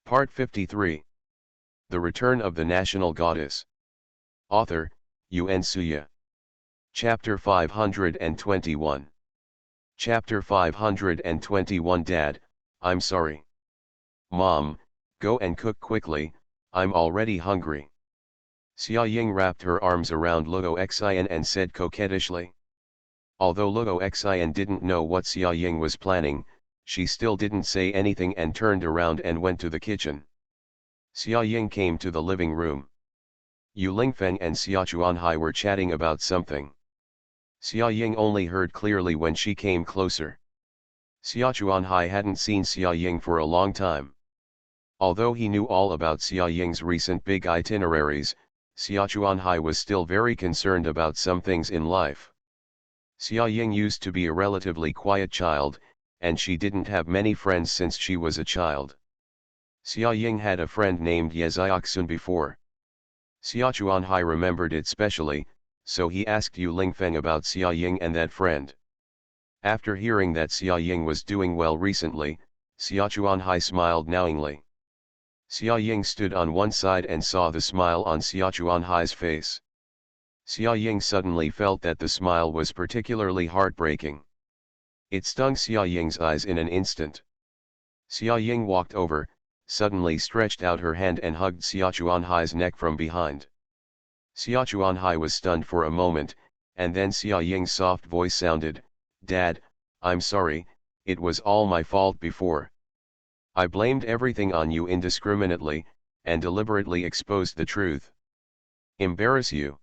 Part 53. The Return of the National Goddess. Author, Yun Suya. Chapter 521. Chapter 521. Dad, I'm sorry. Mom, go and cook quickly, I'm already hungry. Xia Ying wrapped her arms around Luo Xian and said coquettishly. Although Luo Xian didn't know what Xia Ying was planning, she still didn't say anything and turned around and went to the kitchen. Xia Ying came to the living room. Yu Lingfeng and Xia Chuanhai were chatting about something. Xia Ying only heard clearly when she came closer. Xia Chuanhai hadn't seen Xia Ying for a long time. Although he knew all about Xia Ying's recent big itineraries, Xia Chuanhai was still very concerned about some things in life. Xia Ying used to be a relatively quiet child, and she didn't have many friends since she was a child. Xia Ying had a friend named Ye Xiaoxun before. Xia Chuanhai remembered it specially, so he asked Yu Lingfeng about Xia Ying and that friend. After hearing that Xia Ying was doing well recently, Xia Chuanhai smiled knowingly. Xia Ying stood on one side and saw the smile on Xia Chuanhai's face. Xia Ying suddenly felt that the smile was particularly heartbreaking. It stung Xia Ying's eyes in an instant. Xia Ying walked over, suddenly stretched out her hand and hugged Xia Chuanhai's neck from behind. Xia Chuanhai was stunned for a moment, and then Xia Ying's soft voice sounded, "Dad, I'm sorry, it was all my fault before. I blamed everything on you indiscriminately, and deliberately exposed the truth. Embarrass you."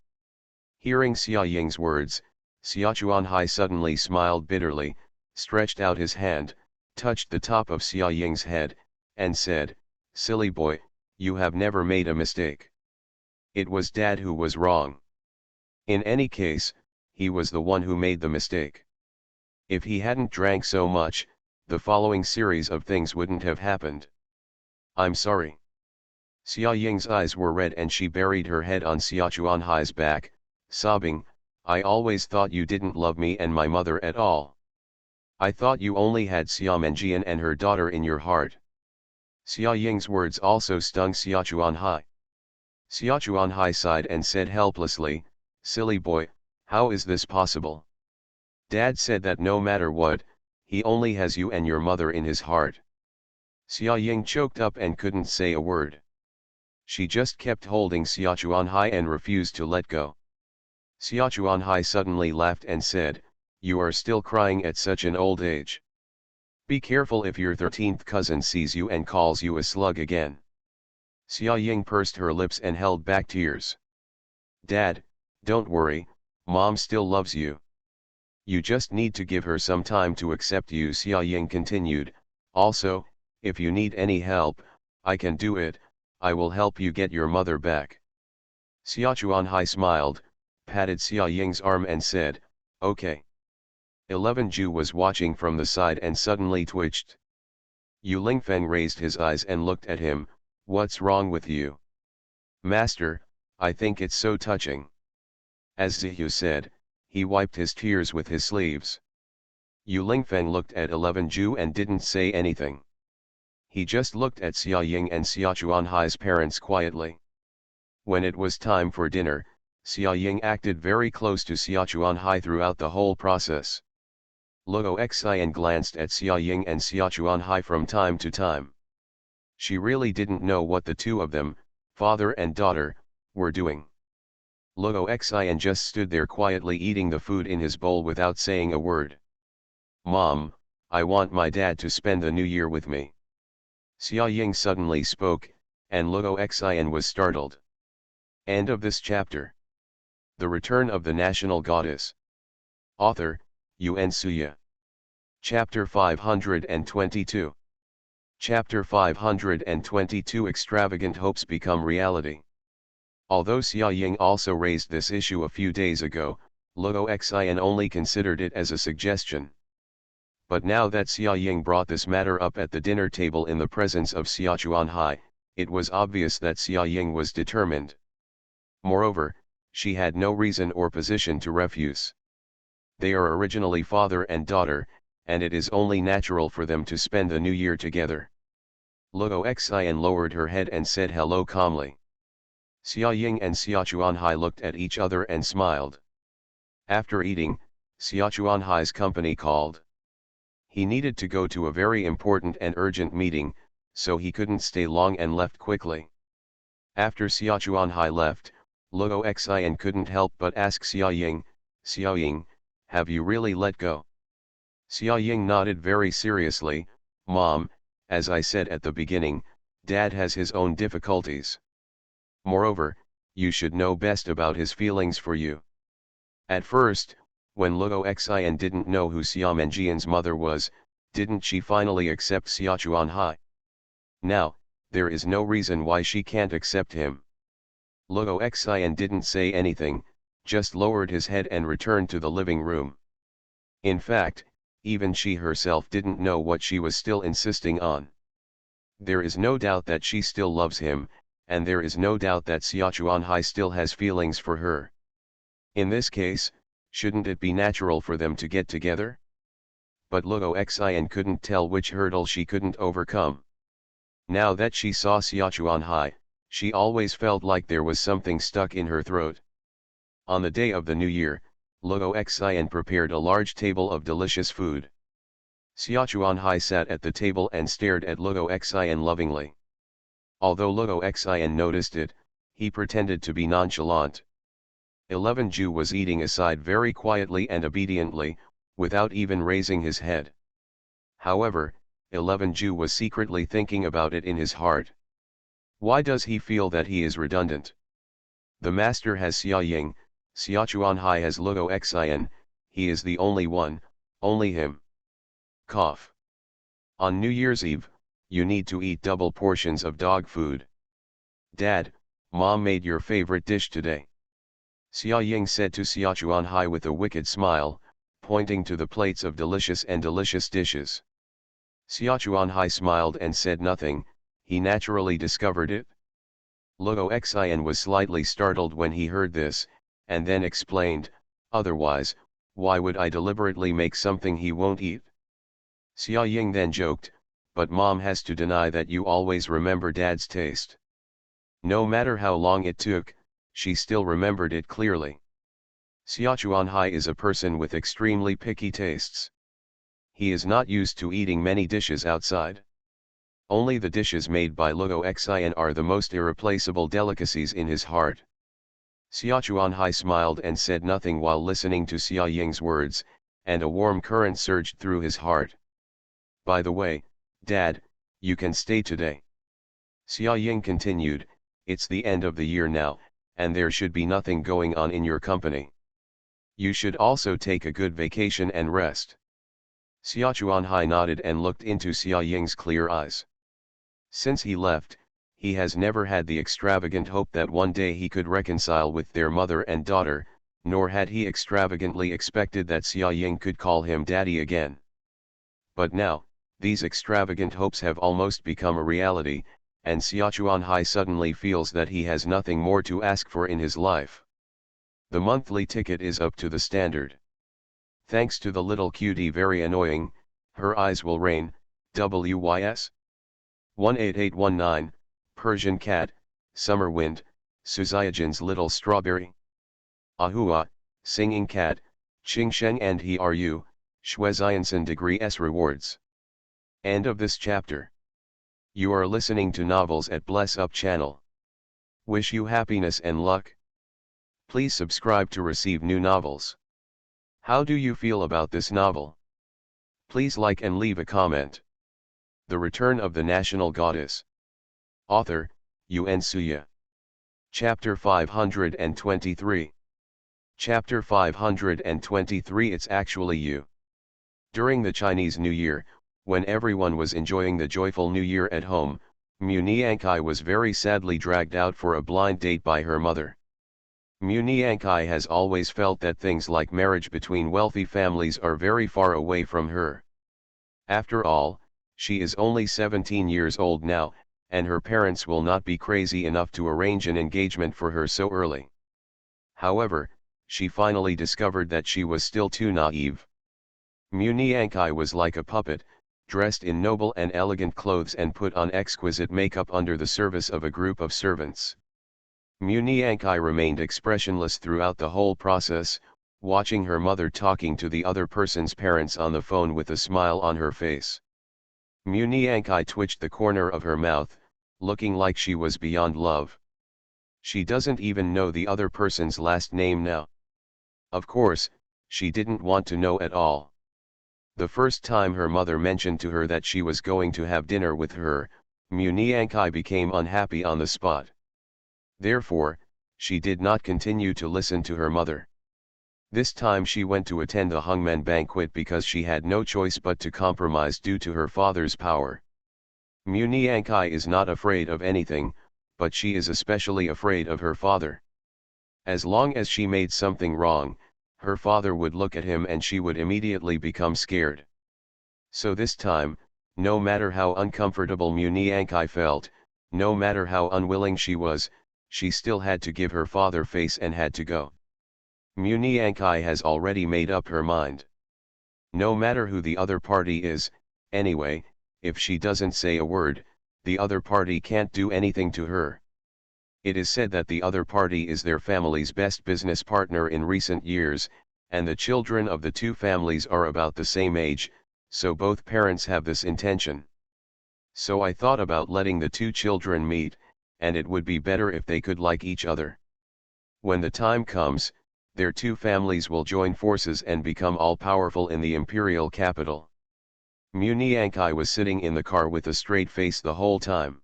Hearing Xia Ying's words, Xia Chuanhai suddenly smiled bitterly, stretched out his hand, touched the top of Xia Ying's head, and said, "Silly boy, you have never made a mistake. It was Dad who was wrong. In any case, he was the one who made the mistake. If he hadn't drank so much, the following series of things wouldn't have happened. I'm sorry." Xia Ying's eyes were red and she buried her head on Xia Chuanhai's back, sobbing, "I always thought you didn't love me and my mother at all. I thought you only had Xia Menjian and her daughter in your heart." Xia Ying's words also stung Xia Chuanhai. Xia Chuanhai sighed and said helplessly, "Silly boy, how is this possible? Dad said that no matter what, he only has you and your mother in his heart." Xia Ying choked up and couldn't say a word. She just kept holding Xia Chuanhai and refused to let go. Xia Chuanhai suddenly laughed and said, "You are still crying at such an old age. Be careful if your 13th cousin sees you and calls you a slug again." Xia Ying pursed her lips and held back tears. "Dad, don't worry, Mom still loves you. You just need to give her some time to accept you." Xia Ying continued, "Also, if you need any help, I can do it, I will help you get your mother back." Xia Chuanhai smiled, patted Xia Ying's arm and said, "Okay." 11 Ju was watching from the side and suddenly twitched. Yu Lingfeng raised his eyes and looked at him, "What's wrong with you?" "Master, I think it's so touching." As Zihu said, he wiped his tears with his sleeves. Yu Lingfeng looked at 11 Ju and didn't say anything. He just looked at Xia Ying and Xia Chuanhai's parents quietly. When it was time for dinner, Xia Ying acted very close to Xia Chuanhai throughout the whole process. Luo Xian glanced at Xia Ying and Xia Chuanhai from time to time. She really didn't know what the two of them, father and daughter, were doing. Luo Xian just stood there quietly eating the food in his bowl without saying a word. "Mom, I want my dad to spend the new year with me." Xia Ying suddenly spoke, and Luo Xian was startled. End of this chapter. The Return of the National Goddess. Author, Yun Suya. Chapter 522. Chapter 522. Extravagant hopes become reality. Although Xia Ying also raised this issue a few days ago, Luo Xian only considered it as a suggestion. But now that Xia Ying brought this matter up at the dinner table in the presence of Xia Chuanhai, it was obvious that Xia Ying was determined. Moreover, she had no reason or position to refuse. They are originally father and daughter, and it is only natural for them to spend the new year together. Luo Xian lowered her head and said hello calmly. Xia Ying and Xia Chuanhai looked at each other and smiled. After eating, Xia Chuanhai's company called. He needed to go to a very important and urgent meeting, so he couldn't stay long and left quickly. After Xia Chuanhai left, Luo Xian couldn't help but ask Xia Ying, Xia Ying, have you really let go? Xia Ying nodded very seriously, Mom, as I said at the beginning, Dad has his own difficulties. Moreover, you should know best about his feelings for you. At first, when Luo Xian didn't know who Xia Menjian's mother was, didn't she finally accept Xia Chuanhai? Now, there is no reason why she can't accept him. Luo Xian didn't say anything, just lowered his head and returned to the living room. In fact, even she herself didn't know what she was still insisting on. There is no doubt that she still loves him, and there is no doubt that Xia Chuanhai still has feelings for her. In this case, shouldn't it be natural for them to get together? But Luo Xian couldn't tell which hurdle she couldn't overcome. Now that she saw Xia Chuanhai, she always felt like there was something stuck in her throat. On the day of the New Year, Luo Xian prepared a large table of delicious food. Xia Chuanhai sat at the table and stared at Luo Xian lovingly. Although Luo Xian noticed it, he pretended to be nonchalant. 11 Ju was eating aside very quietly and obediently, without even raising his head. However, 11 Ju was secretly thinking about it in his heart. Why does he feel that he is redundant? The master has Xia Ying, Xia Chuanhai has Luo Xian, he is the only one, only him. Cough. On New Year's Eve, you need to eat double portions of dog food. Dad, Mom made your favorite dish today. Xia Ying said to Xia Chuanhai with a wicked smile, pointing to the plates of delicious dishes. Xia Chuanhai smiled and said nothing, he naturally discovered it. Luo Xian was slightly startled when he heard this, and then explained, otherwise, why would I deliberately make something he won't eat? Xia Ying then joked, but Mom has to deny that you always remember Dad's taste. No matter how long it took, she still remembered it clearly. Xia Chuanhai is a person with extremely picky tastes. He is not used to eating many dishes outside. Only the dishes made by Luo Xian are the most irreplaceable delicacies in his heart. Xia Chuanhai smiled and said nothing while listening to Xia Ying's words, and a warm current surged through his heart. By the way, Dad, you can stay today. Xia Ying continued, it's the end of the year now, and there should be nothing going on in your company. You should also take a good vacation and rest. Xia Chuanhai nodded and looked into Xia Ying's clear eyes. Since he left, he has never had the extravagant hope that one day he could reconcile with their mother and daughter, nor had he extravagantly expected that Xia Ying could call him daddy again. But now, these extravagant hopes have almost become a reality, and Xia Chuanhai suddenly feels that he has nothing more to ask for in his life. The monthly ticket is up to the standard. Thanks to the little cutie very annoying, her eyes will rain, WYS. 18819, Persian cat, summer wind, Suzayajan's little strawberry. Ahua, singing cat, Qingsheng and he are you, Shueziansen degree S rewards. End of this chapter. You are listening to Novels at Bless Up channel. Wish you happiness and luck. Please subscribe to receive new novels. How do you feel about this novel? Please like and leave a comment. The Return of the National Goddess. Author, Yuan Suya. Chapter 523. Chapter 523. It's actually you. During the Chinese New Year, when everyone was enjoying the joyful New Year at home, Mu Niankai was very sadly dragged out for a blind date by her mother. Mu Niankai has always felt that things like marriage between wealthy families are very far away from her. After all, she is only 17 years old now, and her parents will not be crazy enough to arrange an engagement for her so early. However, she finally discovered that she was still too naive. Mu Niankai was like a puppet, dressed in noble and elegant clothes and put on exquisite makeup under the service of a group of servants. Muniankai remained expressionless throughout the whole process, watching her mother talking to the other person's parents on the phone with a smile on her face. Muniankai twitched the corner of her mouth, looking like she was beyond love. She doesn't even know the other person's last name now. Of course, she didn't want to know at all. The first time her mother mentioned to her that she was going to have dinner with her, Muniankai became unhappy on the spot. Therefore, she did not continue to listen to her mother. This time she went to attend the hangman banquet because she had no choice but to compromise due to her father's power. Muniankai is not afraid of anything, but she is especially afraid of her father. As long as she made something wrong, her father would look at him and she would immediately become scared. So this time, no matter how uncomfortable Muniankai felt, no matter how unwilling she was, she still had to give her father face and had to go. Muniankai has already made up her mind. No matter who the other party is, anyway, if she doesn't say a word, the other party can't do anything to her. It is said that the other party is their family's best business partner in recent years, and the children of the two families are about the same age, so both parents have this intention. So I thought about letting the two children meet, and it would be better if they could like each other. When the time comes, their two families will join forces and become all-powerful in the imperial capital. Muniankai was sitting in the car with a straight face the whole time.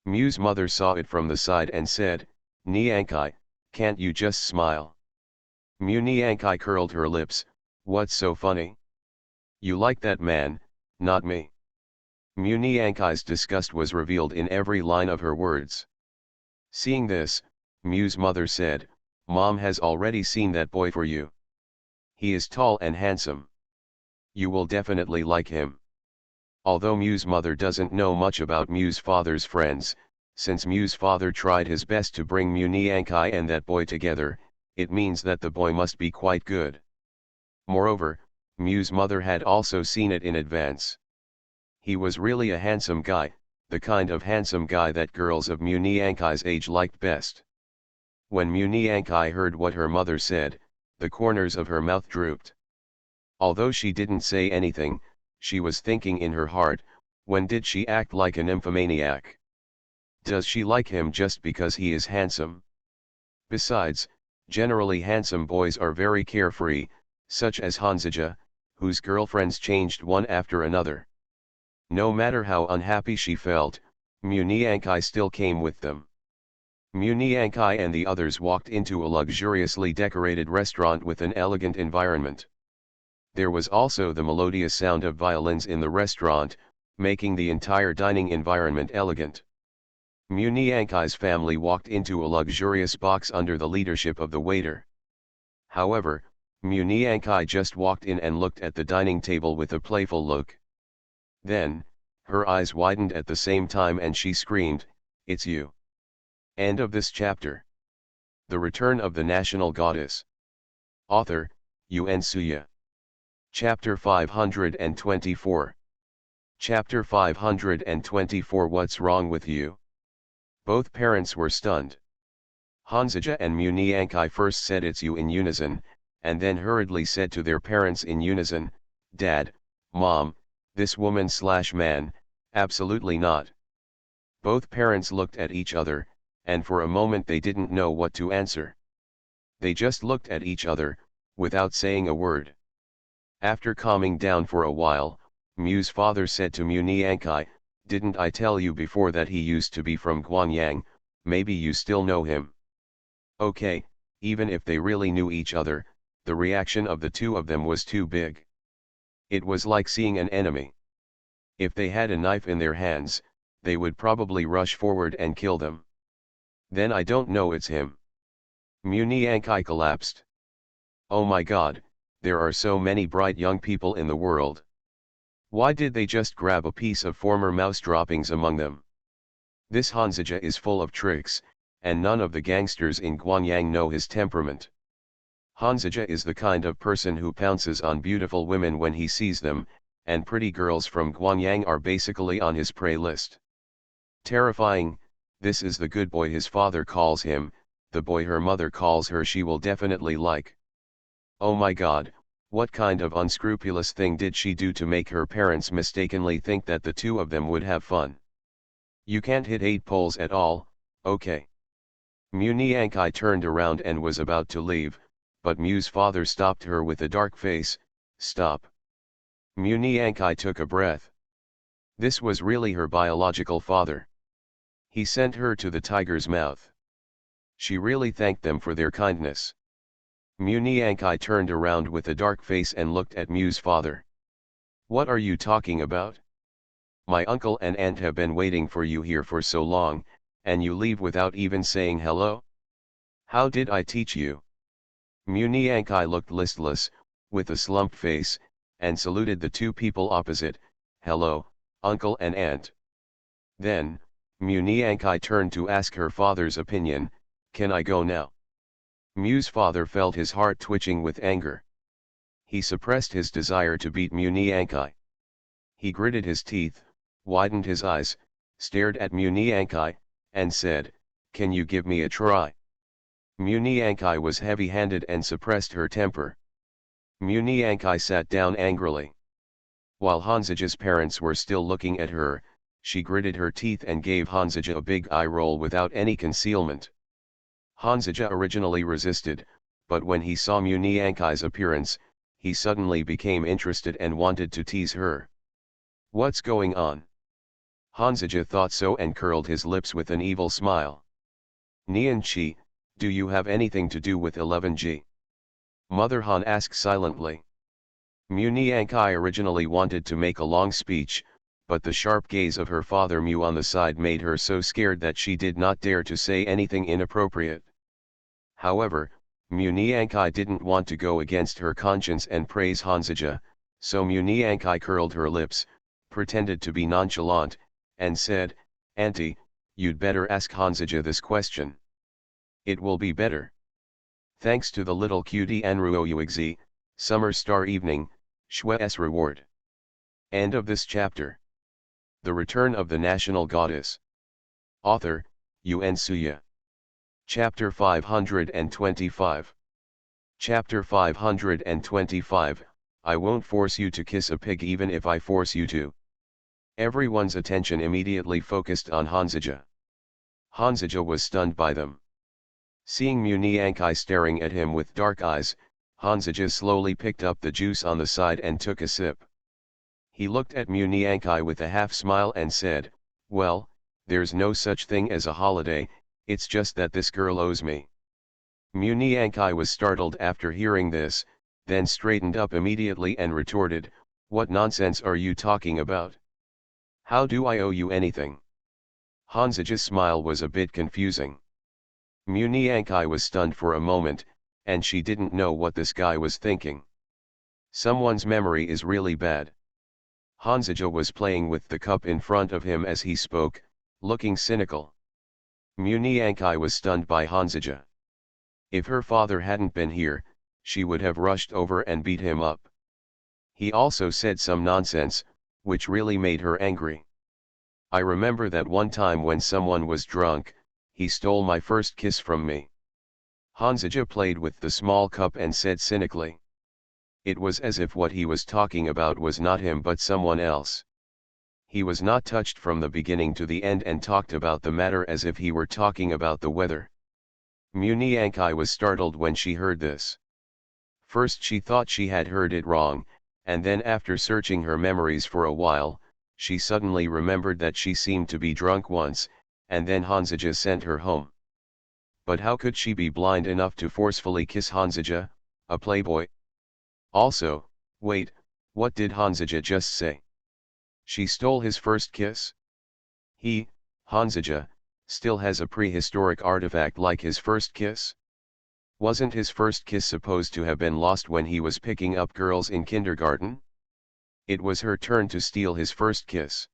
Mu's mother saw it from the side and said, "Niankai, can't you just smile?" Muniankai curled her lips, "What's so funny? You like that man, not me." Muniankai's disgust was revealed in every line of her words. Seeing this, Mu's mother said, "Mom has already seen that boy for you. He is tall and handsome. You will definitely like him." Although Mu's mother doesn't know much about Mu's father's friends, since Mu's father tried his best to bring Muniankai and that boy together, it means that the boy must be quite good. Moreover, Mu's mother had also seen it in advance. He was really a handsome guy, the kind of handsome guy that girls of Muniankai's age liked best. When Muniankai heard what her mother said, the corners of her mouth drooped. Although she didn't say anything, she was thinking in her heart, when did she act like a nymphomaniac? Does she like him just because he is handsome? Besides, generally handsome boys are very carefree, such as Hanzija, whose girlfriends changed one after another. No matter how unhappy she felt, Muniankai still came with them. Muniankai and the others walked into a luxuriously decorated restaurant with an elegant environment. There was also the melodious sound of violins in the restaurant, making the entire dining environment elegant. Muniankai's family walked into a luxurious box under the leadership of the waiter. However, Muniankai just walked in and looked at the dining table with a playful look. Then, her eyes widened at the same time and she screamed, "It's you!" End of this chapter. The Return of the National Goddess. Author, Yuen Suya. Chapter 524. Chapter 524. What's wrong with you? Both parents were stunned. Hanzija and Muniankai first said "it's you" in unison, and then hurriedly said to their parents in unison, "Dad, Mom, this woman/man, absolutely not." Both parents looked at each other, and for a moment they didn't know what to answer. They just looked at each other, without saying a word. After calming down for a while, Mu's father said to Muniankai, "Didn't I tell you before that he used to be from Guangyang? Maybe you still know him." Okay, even if they really knew each other, the reaction of the two of them was too big. It was like seeing an enemy. If they had a knife in their hands, they would probably rush forward and kill them. "Then I don't know, it's him." Muniankai collapsed. "Oh my God, there are so many bright young people in the world. Why did they just grab a piece of former mouse droppings among them? This Hanzija is full of tricks, and none of the gangsters in Guangyang know his temperament. Hanzija is the kind of person who pounces on beautiful women when he sees them, and pretty girls from Guanyang are basically on his prey list. Terrifying, this is the good boy his father calls him, the boy her mother calls her she will definitely like. Oh my god, what kind of unscrupulous thing did she do to make her parents mistakenly think that the two of them would have fun? You can't hit 8 poles at all, okay. Muniankai turned around and was about to leave, but Mu's father stopped her with a dark face. Stop. Muniankai took a breath. This was really her biological father. He sent her to the tiger's mouth. She really thanked them for their kindness. Muniankai turned around with a dark face and looked at Mu's father. What are you talking about? My uncle and aunt have been waiting for you here for so long, and you leave without even saying hello? How did I teach you? Muniankai looked listless, with a slumped face, and saluted the two people opposite. Hello, uncle and aunt. Then, Muniankai turned to ask her father's opinion. Can I go now? Mu's father felt his heart twitching with anger. He suppressed his desire to beat Muniankai. He gritted his teeth, widened his eyes, stared at Muniankai, and said, "Can you give me a try?" Muniankai was heavy-handed and suppressed her temper. Muniankai sat down angrily. While Hanzaja's parents were still looking at her, she gritted her teeth and gave Hanzaja a big eye roll without any concealment. Hanzaja originally resisted, but when he saw Muniankai's appearance, he suddenly became interested and wanted to tease her. What's going on? Hanzaja thought so and curled his lips with an evil smile. Nianchi, do you have anything to do with 11G? Mother Han asked silently. Muniankai originally wanted to make a long speech, but the sharp gaze of her father Mu on the side made her so scared that she did not dare to say anything inappropriate. However, Muniankai didn't want to go against her conscience and praise Hanzaja, so Muniankai curled her lips, pretended to be nonchalant, and said, "Auntie, you'd better ask Hanzaja this question. It will be better." Thanks to the little cutie Anruoyuigzi, Summer Star Evening, Shue's Reward. End of this chapter. The Return of the National Goddess. Author, Yuen Suya. Chapter 525. Chapter 525, I won't force you to kiss a pig even if I force you to. Everyone's attention immediately focused on Hanzaja. Hanzaja was stunned by them. Seeing Muniankai staring at him with dark eyes, Hanzaja slowly picked up the juice on the side and took a sip. He looked at Muniankai with a half-smile and said, "Well, there's no such thing as a holiday, it's just that this girl owes me." Muniankai was startled after hearing this, then straightened up immediately and retorted, "What nonsense are you talking about? How do I owe you anything?" Hanzaja's smile was a bit confusing. Muniankai was stunned for a moment, and she didn't know what this guy was thinking. Someone's memory is really bad. Hanzaja was playing with the cup in front of him as he spoke, looking cynical. Muniankai was stunned by Hanzaja. If her father hadn't been here, she would have rushed over and beat him up. He also said some nonsense, which really made her angry. I remember that one time when someone was drunk, he stole my first kiss from me. Hanzaja played with the small cup and said cynically. It was as if what he was talking about was not him but someone else. He was not touched from the beginning to the end and talked about the matter as if he were talking about the weather. Muniankai was startled when she heard this. First she thought she had heard it wrong, and then after searching her memories for a while, she suddenly remembered that she seemed to be drunk once, and then Hanzaja sent her home. But how could she be blind enough to forcefully kiss Hanzaja, a playboy? Also, wait, what did Hanzaja just say? She stole his first kiss? He, Hanzaja, still has a prehistoric artifact like his first kiss? Wasn't his first kiss supposed to have been lost when he was picking up girls in kindergarten? It was her turn to steal his first kiss.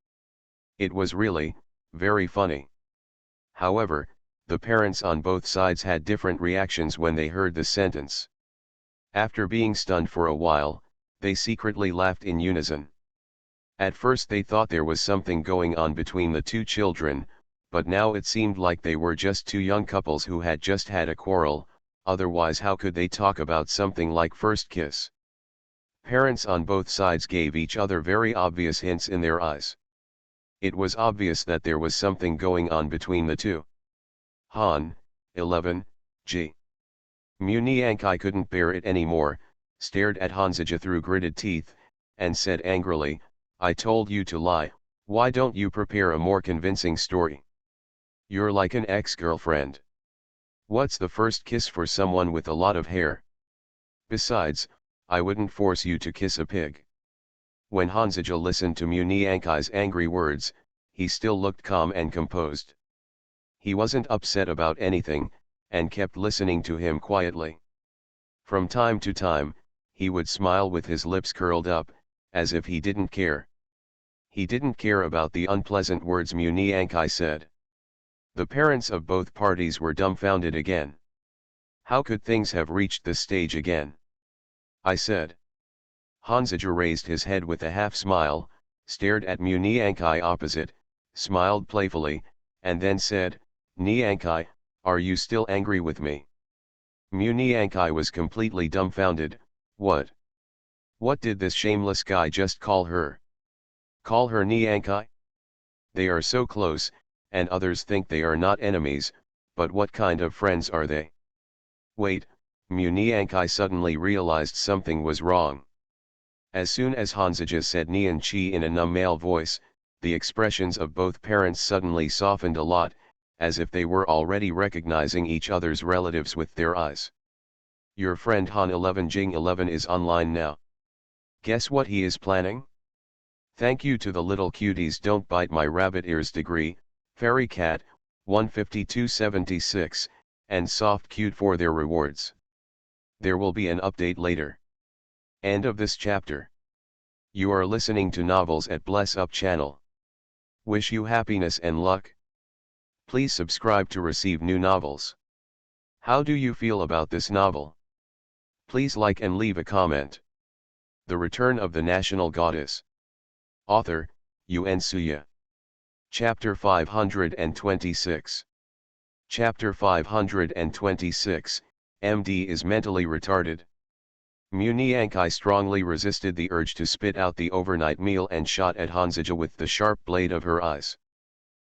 It was really, very funny. However, the parents on both sides had different reactions when they heard the sentence. After being stunned for a while, they secretly laughed in unison. At first they thought there was something going on between the two children, but now it seemed like they were just two young couples who had just had a quarrel, otherwise how could they talk about something like first kiss? Parents on both sides gave each other very obvious hints in their eyes. It was obvious that there was something going on between the two. Han, 11, G. Muniankai couldn't bear it anymore, stared at Hanzija through gritted teeth, and said angrily, I told you to lie, why don't you prepare a more convincing story? You're like an ex-girlfriend. What's the first kiss for someone with a lot of hair? Besides, I wouldn't force you to kiss a pig. When Hanzija listened to Muniankai's angry words, he still looked calm and composed. He wasn't upset about anything, and kept listening to him quietly. From time to time, he would smile with his lips curled up, as if he didn't care. He didn't care about the unpleasant words Muniankai said. The parents of both parties were dumbfounded again. How could things have reached this stage again? I said. Hanzija raised his head with a half-smile, stared at Muniankai opposite, smiled playfully, and then said, Niankai, are you still angry with me? Muniankai was completely dumbfounded. What? What did this shameless guy just call her? Call her Niankai? They are so close, and others think they are not enemies, but what kind of friends are they? Wait, Muniankai suddenly realized something was wrong. As soon as Hanzija said Nian Chi in a numb male voice, the expressions of both parents suddenly softened a lot, as if they were already recognizing each other's relatives with their eyes. Your friend Han 11 Jing 11 is online now. Guess what he is planning? Thank you to the little cuties don't bite my rabbit ears degree, Fairy Cat, 15276, and Soft Cute for their rewards. There will be an update later. End of this chapter. You are listening to Novels at Bless Up channel. Wish you happiness and luck. Please subscribe to receive new novels. How do you feel about this novel? Please like and leave a comment. The Return of the National Goddess. Author, Yuen Suya. Chapter 526. Chapter 526, MD is mentally retarded. Muniankai strongly resisted the urge to spit out the overnight meal and shot at Hanzija with the sharp blade of her eyes.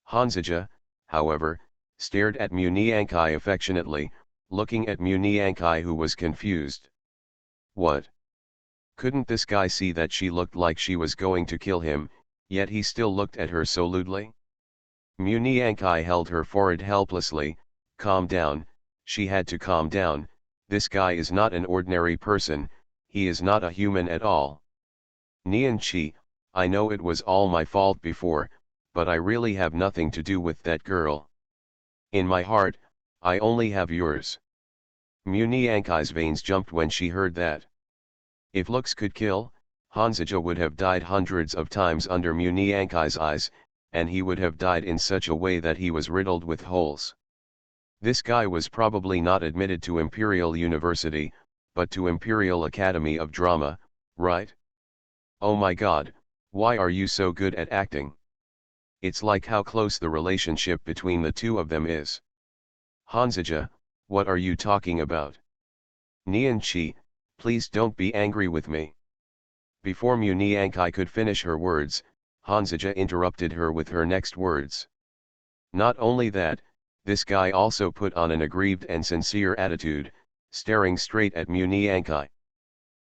Hanzija, however, stared at Muniankai affectionately, looking at Muniankai who was confused. What? Couldn't this guy see that she looked like she was going to kill him, yet he still looked at her so lewdly? Muniankai held her forehead helplessly. Calm down, she had to calm down, this guy is not an ordinary person, he is not a human at all. Nian Chi, I know it was all my fault before, but I really have nothing to do with that girl. In my heart, I only have yours. Muniankai's veins jumped when she heard that. If looks could kill, Hanzija would have died hundreds of times under Muniankai's eyes, and he would have died in such a way that he was riddled with holes. This guy was probably not admitted to Imperial University, but to Imperial Academy of Drama, right? Oh my God, why are you so good at acting? It's like how close the relationship between the two of them is. Hanzija, what are you talking about? Nian Chi, please don't be angry with me. Before Muniankai could finish her words, Hanzija interrupted her with her next words. Not only that, this guy also put on an aggrieved and sincere attitude, staring straight at Muniankai.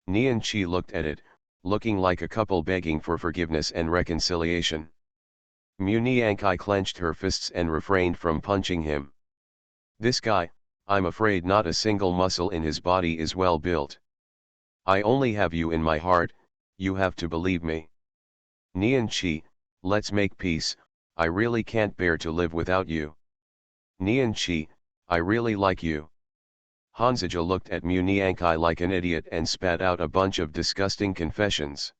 Nian Chi looked at it, looking like a couple begging for forgiveness and reconciliation. Muniankai clenched her fists and refrained from punching him. This guy, I'm afraid not a single muscle in his body is well built. I only have you in my heart, you have to believe me. Nian Chi, let's make peace, I really can't bear to live without you. Nian Chi, I really like you. Hanzija looked at Muniankai like an idiot and spat out a bunch of disgusting confessions.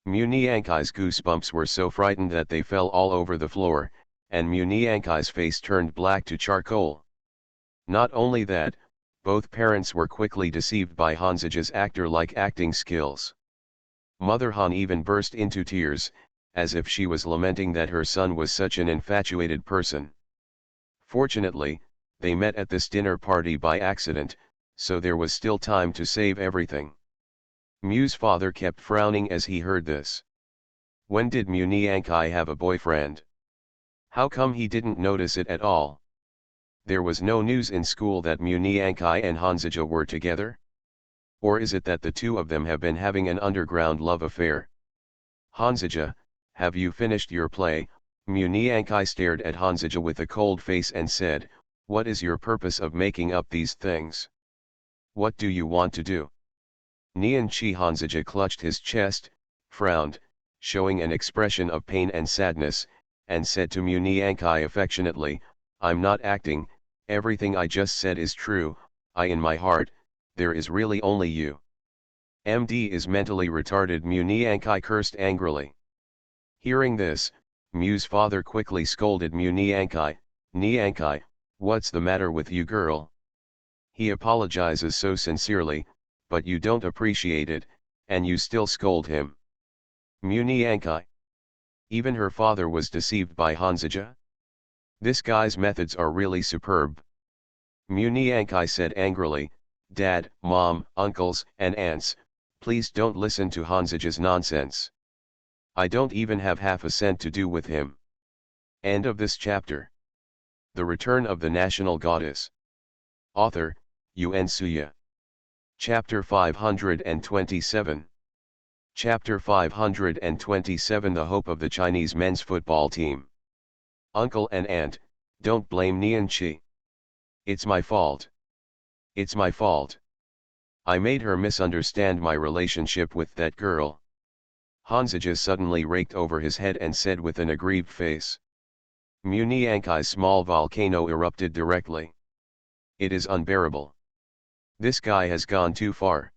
Muniankai's goosebumps were so frightened that they fell all over the floor, and Muniankai's face turned black to charcoal. Not only that, both parents were quickly deceived by Hanzija's actor-like acting skills. Mother Han even burst into tears, as if she was lamenting that her son was such an infatuated person. Fortunately, they met at this dinner party by accident, so there was still time to save everything. Mu's father kept frowning as he heard this. When did Mu Niankai have a boyfriend? How come he didn't notice it at all? There was no news in school that Mu Niankai and Hanzija were together? Or is it that the two of them have been having an underground love affair? Hanzija, have you finished your play? Mu Niankai stared at Hanzija with a cold face and said, what is your purpose of making up these things? What do you want to do? Nianchi Hanzija clutched his chest, frowned, showing an expression of pain and sadness, and said to Mu Niankai affectionately, I'm not acting, everything I just said is true, in my heart, there is really only you. MD is mentally retarded, Mu Niankai cursed angrily. Hearing this, Mu's father quickly scolded Mu Niankai, Niankai, what's the matter with you girl? He apologizes so sincerely, but you don't appreciate it, and you still scold him. Mu Niankai. Even her father was deceived by Hanzija? This guy's methods are really superb. Mu Niankai said angrily, Dad, Mom, uncles, and aunts, please don't listen to Hanzija's nonsense. I don't even have half a cent to do with him. End of this chapter. The Return of the National Goddess. Author, Yuen Suya. Chapter 527. Chapter 527 The Hope of the Chinese Men's Football Team. Uncle and Aunt, don't blame Nianchi. It's my fault. It's my fault. I made her misunderstand my relationship with that girl. Hanzija suddenly raked over his head and said with an aggrieved face. Mu Niankai's small volcano erupted directly. It is unbearable. This guy has gone too far.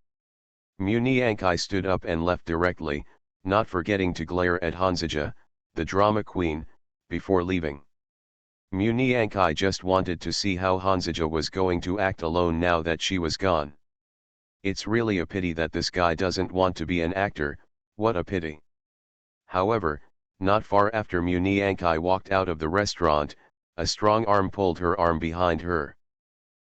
Mu Niankai stood up and left directly, not forgetting to glare at Hanzija, the drama queen, before leaving. Mu Niankai just wanted to see how Hanzija was going to act alone now that she was gone. It's really a pity that this guy doesn't want to be an actor, what a pity. However, not far after Mu Niankai walked out of the restaurant, a strong arm pulled her arm behind her.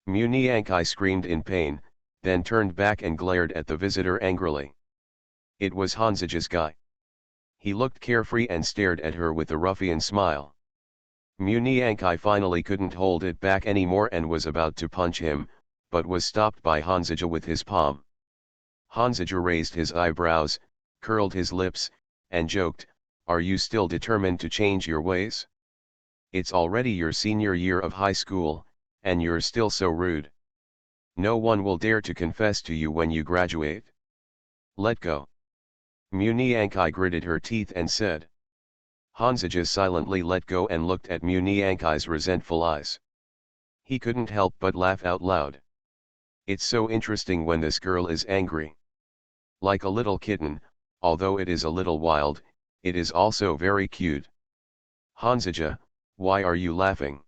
Mu Niankai screamed in pain, then turned back and glared at the visitor angrily. It was Hanzija's guy. He looked carefree and stared at her with a ruffian smile. Mu Niankai finally couldn't hold it back anymore and was about to punch him, but was stopped by Hanzija with his palm. Hanzija raised his eyebrows, curled his lips, and joked, are you still determined to change your ways? It's already your senior year of high school, and you're still so rude. No one will dare to confess to you when you graduate. Let go. Mu Niankai gritted her teeth and said. Hanzija silently let go and looked at Mu Niankai's resentful eyes. He couldn't help but laugh out loud. It's so interesting when this girl is angry. Like a little kitten, although it is a little wild, it is also very cute. Hanzija, why are you laughing?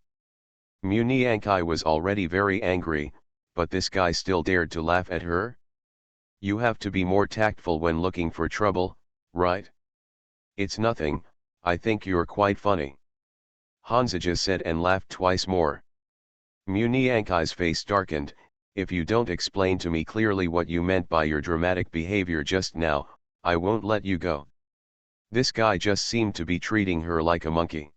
Mu Niankai was already very angry, but this guy still dared to laugh at her? You have to be more tactful when looking for trouble, right? It's nothing, I think you're quite funny. Hanzija said and laughed twice more. Mu Niankai's face darkened, if you don't explain to me clearly what you meant by your dramatic behavior just now, I won't let you go. This guy just seemed to be treating her like a monkey.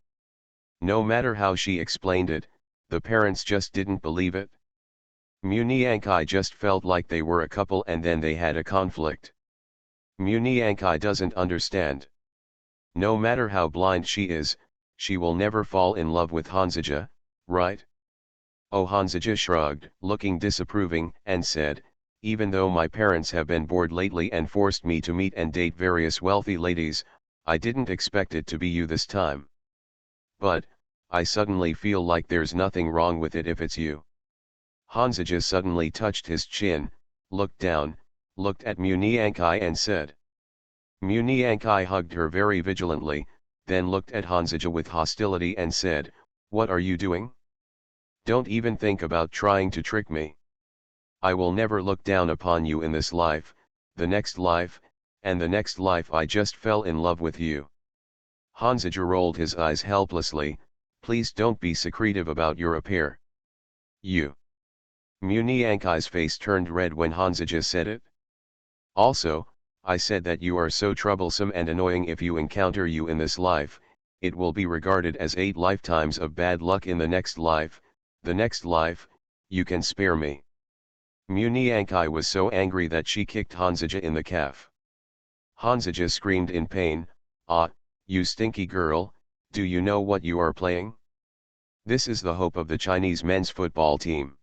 No matter how she explained it, the parents just didn't believe it. Mu Niankai just felt like they were a couple and then they had a conflict. Mu Niankai doesn't understand. No matter how blind she is, she will never fall in love with Hanzija, right? Oh, Hanzija shrugged, looking disapproving, and said, even though my parents have been bored lately and forced me to meet and date various wealthy ladies, I didn't expect it to be you this time. But, I suddenly feel like there's nothing wrong with it if it's you. Hanzija suddenly touched his chin, looked down, looked at Mu Niankai and said. Mu Niankai hugged her very vigilantly, then looked at Hanzija with hostility and said, what are you doing? Don't even think about trying to trick me. I will never look down upon you in this life, the next life, and the next life I just fell in love with you. Hanzaja rolled his eyes helplessly. Please don't be secretive about your affair. You. Muniankai's face turned red when Hanzaja said it. Also, I said that you are so troublesome and annoying. If you encounter you in this life, it will be regarded as 8 lifetimes of bad luck in the next life. The next life, you can spare me. Muniankai was so angry that she kicked Hanzaja in the calf. Hanzaja screamed in pain, "Ah, you stinky girl, do you know what you are playing? This is the hope of the Chinese men's football team."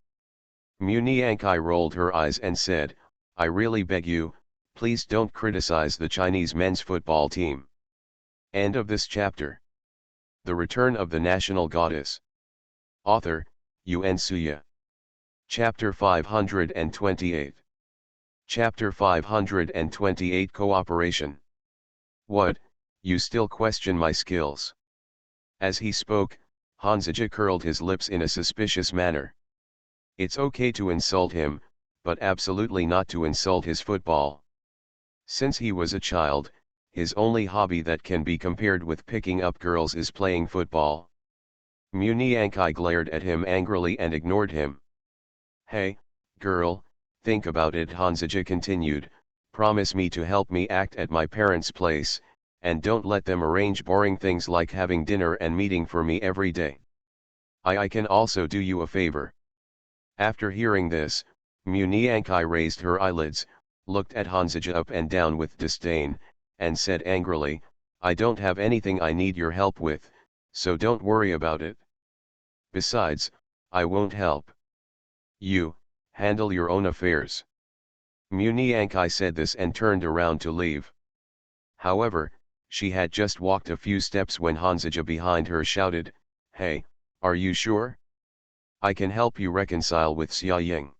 Muniankai rolled her eyes and said, "I really beg you, please don't criticize the Chinese men's football team." End of this chapter. The Return of the National Goddess. Author, Yuan Suya. Chapter 528. Chapter 528 Cooperation. What, you still question my skills? As he spoke, Hanzaja curled his lips in a suspicious manner. It's okay to insult him, but absolutely not to insult his football. Since he was a child, his only hobby that can be compared with picking up girls is playing football. Muniankai glared at him angrily and ignored him. "Hey, girl, think about it," Hanzaja continued. "Promise me to help me act at my parents' place, and don't let them arrange boring things like having dinner and meeting for me every day. I can also do you a favor." After hearing this, Muniankai raised her eyelids, looked at Hanzaja up and down with disdain, and said angrily, "I don't have anything I need your help with, so don't worry about it. Besides, I won't help. You, handle your own affairs." Muniankai said this and turned around to leave. However, she had just walked a few steps when Hanzaja behind her shouted, "Hey, are you sure? I can help you reconcile with Xia Ying."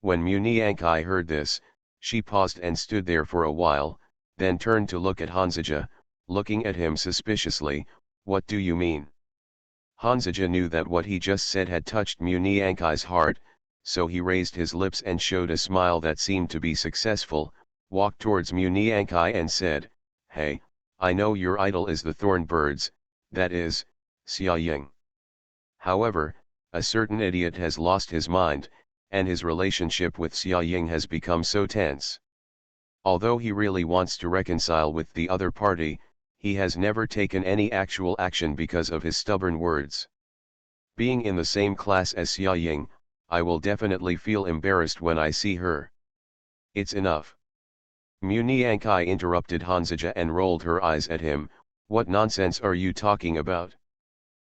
When Muniankai heard this, she paused and stood there for a while, then turned to look at Hanzaja, looking at him suspiciously. "What do you mean?" Hanzaja knew that what he just said had touched Muniankai's heart, so he raised his lips and showed a smile that seemed to be successful, walked towards Muniankai and said, "Hey, I know your idol is the thorn birds, that is, Xia Ying. However, a certain idiot has lost his mind, and his relationship with Xia Ying has become so tense. Although he really wants to reconcile with the other party, he has never taken any actual action because of his stubborn words. Being in the same class as Xia Ying, I will definitely feel embarrassed when I see her." "It's enough." Muniankai interrupted Hanzaja and rolled her eyes at him. "What nonsense are you talking about?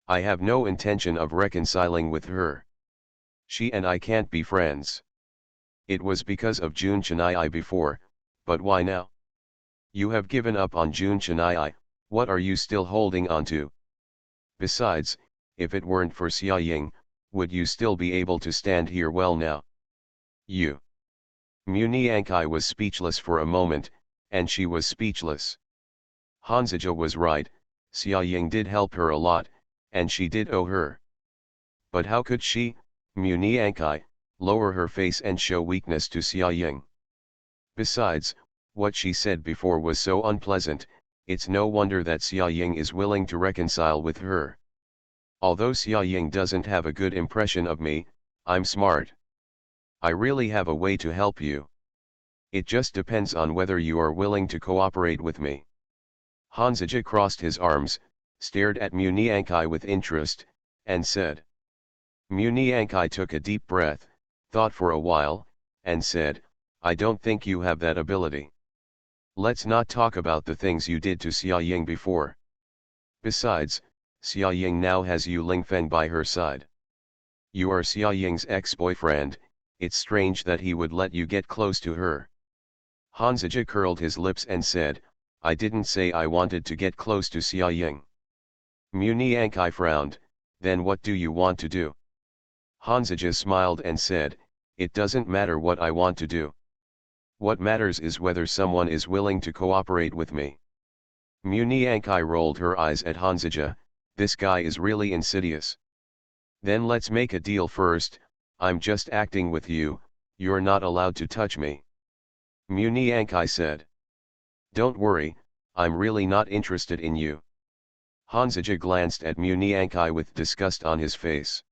I have no intention of reconciling with her. She and I can't be friends. It was because of Jun Chennai before, but why now? You have given up on Jun Chennai, what are you still holding on to? Besides, if it weren't for Xia Ying, would you still be able to stand here well now? You." Muniankai was speechless for a moment, and she was speechless. Hanzaja was right, Xia Ying did help her a lot, and she did owe her. But how could she, Muniankai, lower her face and show weakness to Xia Ying? Besides, what she said before was so unpleasant, it's no wonder that Xia Ying is willing to reconcile with her. Although Xia Ying doesn't have a good impression of me, I'm smart. I really have a way to help you. It just depends on whether you are willing to cooperate with me." Hanzaja crossed his arms, stared at Muniankai with interest, and said. Muniankai took a deep breath, thought for a while, and said, "I don't think you have that ability. Let's not talk about the things you did to Xia Ying before. Besides, Xia Ying now has Yu Lingfeng by her side. You are Xia Ying's ex-boyfriend, it's strange that he would let you get close to her." Hanzaja curled his lips and said, "I didn't say I wanted to get close to Xia Ying." Muniankai frowned. "Then what do you want to do?" Hanzaja smiled and said, "It doesn't matter what I want to do. What matters is whether someone is willing to cooperate with me." Muniankai rolled her eyes at Hanzaja. This guy is really insidious. "Then let's make a deal first. I'm just acting with you, you're not allowed to touch me." Muniankai said. Don't worry, I'm really not interested in you. Hanzaja glanced at Muniankai with disgust on his face.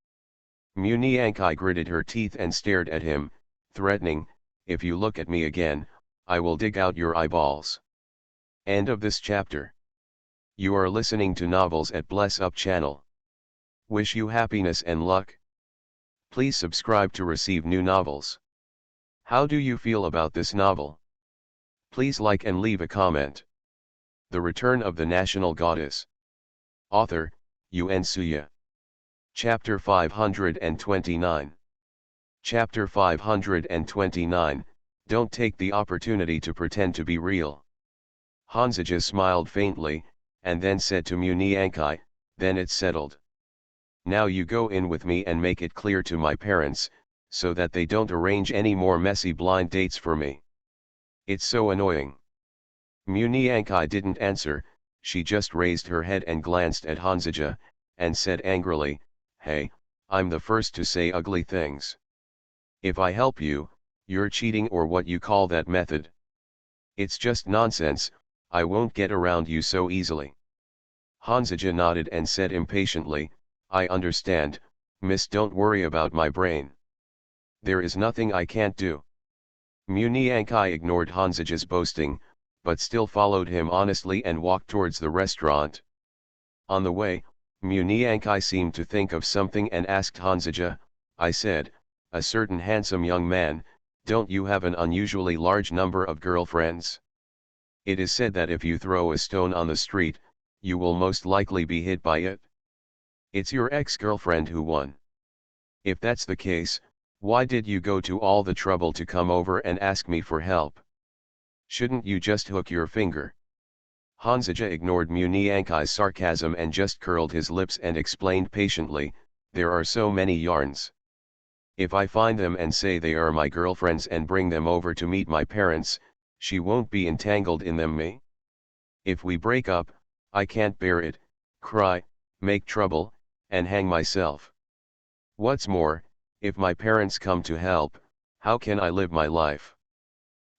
Muniankai gritted her teeth and stared at him, threatening, if you look at me again, I will dig out your eyeballs. End of this chapter. You are listening to novels at Bless Up channel. Wish you happiness and luck. Please subscribe to receive new novels. How do you feel about this novel? Please like and leave a comment. The Return of the National Goddess. Author, Yuen Suya. Chapter 529. Chapter 529, Don't take the opportunity to pretend to be real. Hanzaja smiled faintly, and then said to Muniankai, then it's settled. Now you go in with me and make it clear to my parents, so that they don't arrange any more messy blind dates for me. It's so annoying. Muniankai didn't answer, she just raised her head and glanced at Hanzaja, and said angrily, hey, I'm the first to say ugly things. If I help you, you're cheating or what you call that method. It's just nonsense, I won't get around you so easily. Hanzaja nodded and said impatiently, I understand, miss, don't worry about my brain. There is nothing I can't do. Muniankai ignored Hanzaja's boasting, but still followed him honestly and walked towards the restaurant. On the way, Muniankai seemed to think of something and asked Hanzaja, I said, a certain handsome young man, don't you have an unusually large number of girlfriends? It is said that if you throw a stone on the street, you will most likely be hit by it. It's your ex-girlfriend who won. If that's the case, why did you go to all the trouble to come over and ask me for help? Shouldn't you just hook your finger? Hanzaja ignored Muniankai's sarcasm and just curled his lips and explained patiently, there are so many yarns. If I find them and say they are my girlfriends and bring them over to meet my parents, she won't be entangled in them, me? If we break up, I can't bear it, cry, make trouble, and hang myself. What's more, if my parents come to help, how can I live my life?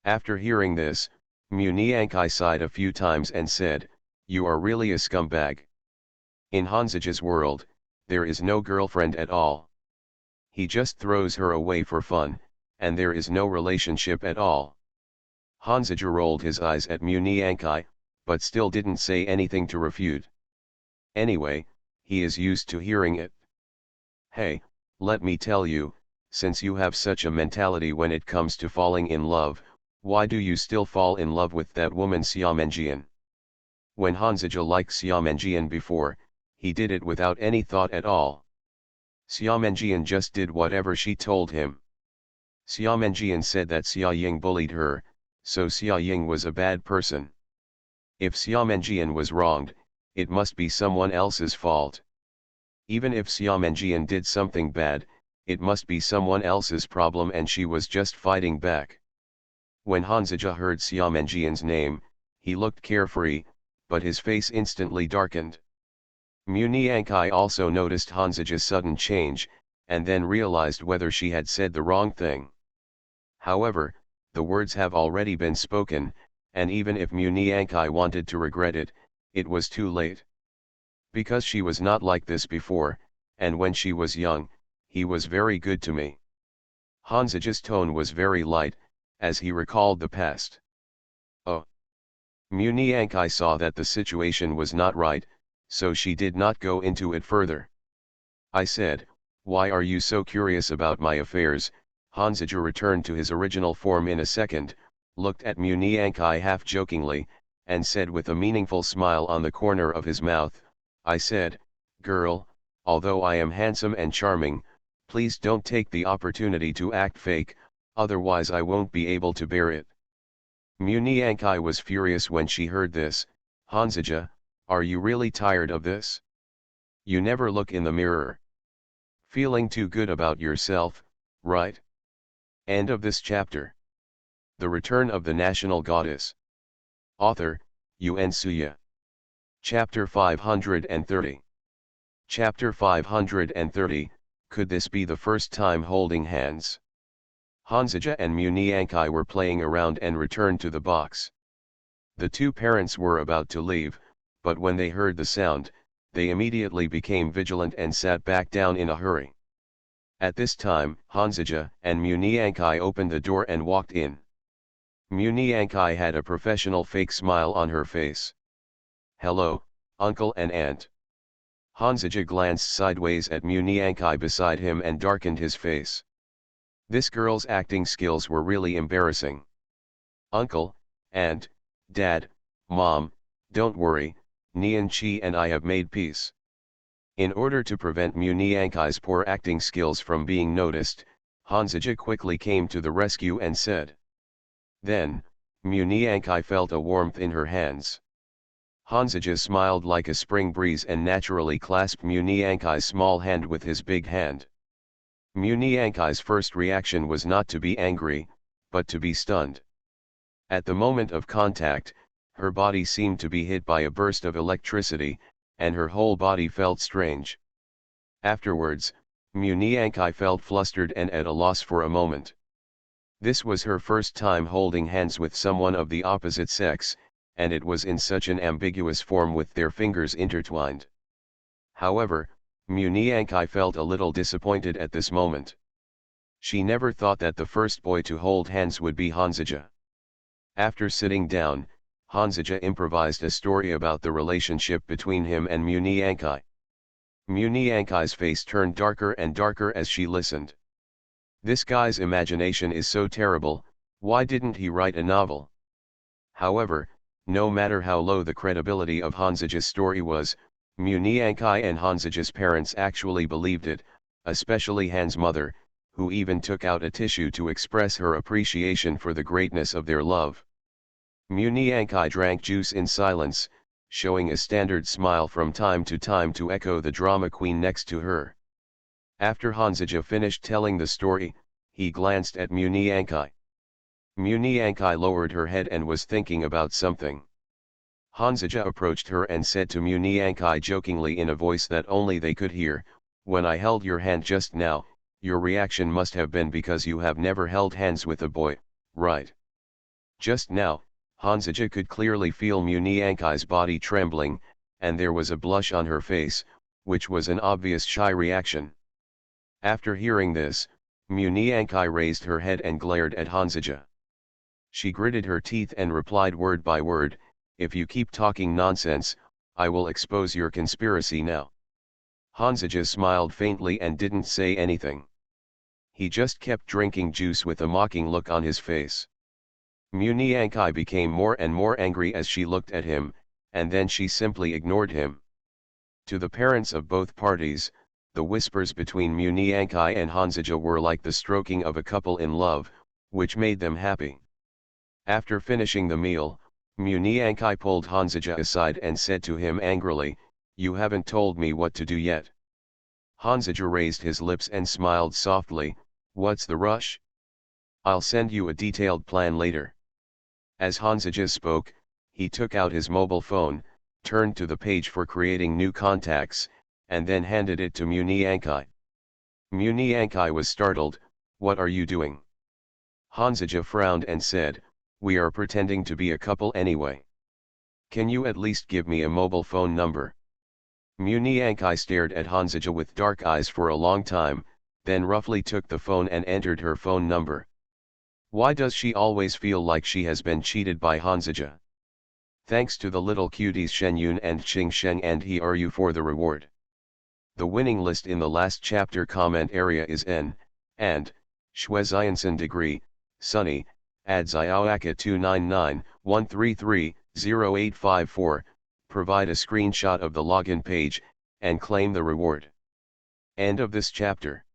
After hearing this, Muniankai sighed a few times and said, you are really a scumbag. In Hanzaja's world, there is no girlfriend at all. He just throws her away for fun, and there is no relationship at all. Hanzaja rolled his eyes at Muniankai, but still didn't say anything to refute. Anyway, he is used to hearing it. Hey, let me tell you, since you have such a mentality when it comes to falling in love, why do you still fall in love with that woman Xiamenjian? When Hanzaja liked Xiamenjian before, he did it without any thought at all. Xiamenjian just did whatever she told him. Xiamenjian said that Xia Ying bullied her, so Xia Ying was a bad person. If Xiamenjian was wronged, it must be someone else's fault. Even if Xiamenjian did something bad, it must be someone else's problem and she was just fighting back. When Hanzaja heard Xiamenjian's name, he looked carefree, but his face instantly darkened. Muniankai also noticed Hanzaja's sudden change, and then realized whether she had said the wrong thing. However, the words have already been spoken, and even if Muniankai wanted to regret it, it was too late. Because she was not like this before, and when she was young, he was very good to me. Hanzaja's tone was very light, as he recalled the past. Oh. Muniankai saw that the situation was not right, so she did not go into it further. I said, why are you so curious about my affairs? Hanzaja returned to his original form in a second, looked at Muniankai half-jokingly, and said with a meaningful smile on the corner of his mouth, I said, girl, although I am handsome and charming, please don't take the opportunity to act fake, otherwise I won't be able to bear it. Muniankai was furious when she heard this. Hanzaja, are you really tired of this? You never look in the mirror. Feeling too good about yourself, right? End of this chapter. The Return of the National Goddess. Author, Yuen Suya. Chapter 530. Chapter 530, Could this be the first time holding hands? Hanzaja and Muniankai were playing around and returned to the box. The two parents were about to leave, but when they heard the sound, they immediately became vigilant and sat back down in a hurry. At this time, Hanzaja and Muniankai opened the door and walked in. Muniankai had a professional fake smile on her face. "Hello, uncle and aunt." Hanzaja glanced sideways at Muniankai beside him and darkened his face. This girl's acting skills were really embarrassing. "Uncle, aunt, dad, mom, don't worry, Nian-chi and I have made peace." In order to prevent Muniankai's poor acting skills from being noticed, Hanzaja quickly came to the rescue and said. Then, Muniankai felt a warmth in her hands. Hanzaja smiled like a spring breeze and naturally clasped Muniankai's small hand with his big hand. Muniankai's first reaction was not to be angry, but to be stunned. At the moment of contact, her body seemed to be hit by a burst of electricity, and her whole body felt strange. Afterwards, Muniankai felt flustered and at a loss for a moment. This was her first time holding hands with someone of the opposite sex, and it was in such an ambiguous form with their fingers intertwined. However, Muniankai felt a little disappointed at this moment. She never thought that the first boy to hold hands would be Hanzaja. After sitting down, Hanzaja improvised a story about the relationship between him and Muniankai. Muniankai's face turned darker and darker as she listened. This guy's imagination is so terrible, why didn't he write a novel? However, no matter how low the credibility of Hanzaja's story was, Muniankai and Hanzaja's parents actually believed it, especially Han's mother, who even took out a tissue to express her appreciation for the greatness of their love. Muniankai drank juice in silence, showing a standard smile from time to time to echo the drama queen next to her. After Hanzaja finished telling the story, he glanced at Muniankai. Muniankai lowered her head and was thinking about something. Hanzaja approached her and said to Muniankai jokingly in a voice that only they could hear, "When I held your hand just now, your reaction must have been because you have never held hands with a boy, right?" Just now, Hanzaja could clearly feel Muniankai's body trembling, and there was a blush on her face, which was an obvious shy reaction. After hearing this, Muniankai raised her head and glared at Hanzaja. She gritted her teeth and replied word by word, "If you keep talking nonsense, I will expose your conspiracy now." Hanzaja smiled faintly and didn't say anything. He just kept drinking juice with a mocking look on his face. Muniankai became more and more angry as she looked at him, and then she simply ignored him. To the parents of both parties, the whispers between Muniankai and Hanzaja were like the stroking of a couple in love, which made them happy. After finishing the meal, Muniankai pulled Hanzaja aside and said to him angrily, "You haven't told me what to do yet." Hanzaja raised his lips and smiled softly, "What's the rush? I'll send you a detailed plan later." As Hanzaja spoke, he took out his mobile phone, turned to the page for creating new contacts, and then handed it to Muniankai. Muniankai was startled, "What are you doing?" Hanzaja frowned and said, "We are pretending to be a couple anyway. Can you at least give me a mobile phone number?" Muniankai stared at Hanzaja with dark eyes for a long time, then roughly took the phone and entered her phone number. Why does she always feel like she has been cheated by Hanzaja? Thanks to the little cuties Shenyun and Qingsheng and He Are You for the reward. The winning list in the last chapter comment area is N, and, Shweziansen degree, Sunny, Adzioaka 299-133-0854, provide a screenshot of the login page, and claim the reward. End of this chapter.